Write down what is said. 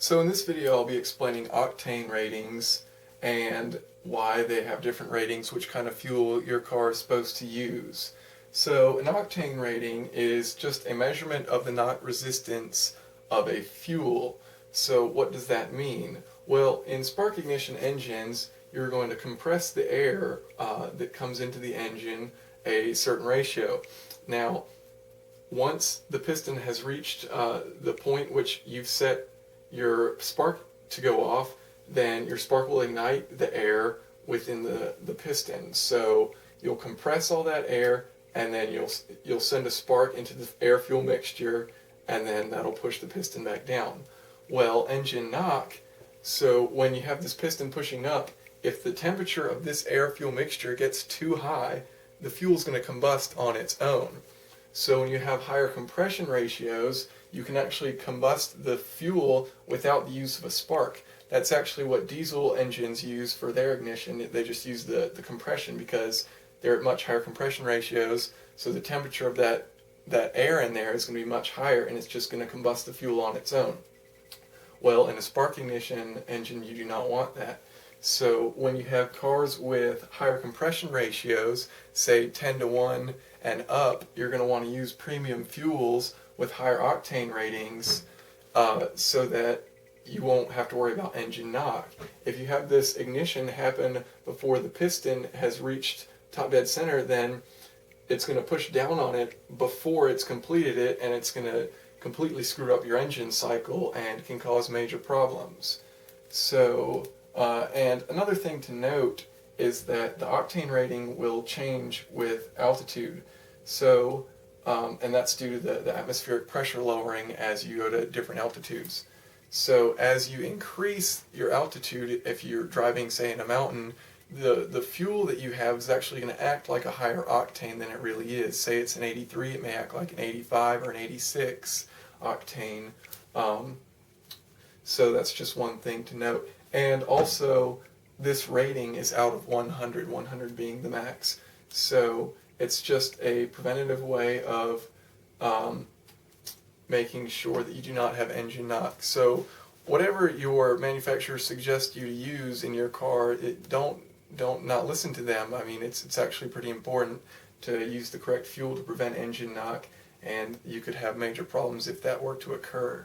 So in this video I'll be explaining octane ratings and why they have different ratings, which kind of fuel your car is supposed to use. So an octane rating is just a measurement of the knock resistance of a fuel. So what does that mean? Well, in spark ignition engines, you're going to compress the air that comes into the engine a certain ratio. Now, once the piston has reached the point which you've set your spark to go off, then your spark will ignite the air within the piston. So you'll compress all that air, and then you'll send a spark into the air-fuel mixture, and then that'll push the piston back down. Well, engine knock, so when you have this piston pushing up, if the temperature of this air-fuel mixture gets too high, the fuel's going to combust on its own. So when you have higher compression ratios, you can actually combust the fuel without the use of a spark. That's actually what diesel engines use for their ignition. They just use the compression because they're at much higher compression ratios, so the temperature of that air in there is going to be much higher, and it's just going to combust the fuel on its own. Well, in a spark ignition engine, you do not want that. So when you have cars with higher compression ratios, say 10:1 and up, you're going to want to use premium fuels with higher octane ratings so that you won't have to worry about engine knock. If you have this ignition happen before the piston has reached top dead center, then it's going to push down on it before it's completed it, and it's going to completely screw up your engine cycle and can cause major problems. So, and another thing to note is that the octane rating will change with altitude. So, and that's due to the atmospheric pressure lowering as you go to different altitudes. So as you increase your altitude, if you're driving, say, in a mountain, the fuel that you have is actually going to act like a higher octane than it really is. Say it's an 83, it may act like an 85 or an 86 octane. So that's just one thing to note. And also, this rating is out of 100, 100 being the max. So it's just a preventative way of making sure that you do not have engine knock. So whatever your manufacturer suggests you to use in your car, don't not listen to them. I mean, it's actually pretty important to use the correct fuel to prevent engine knock, and you could have major problems if that were to occur.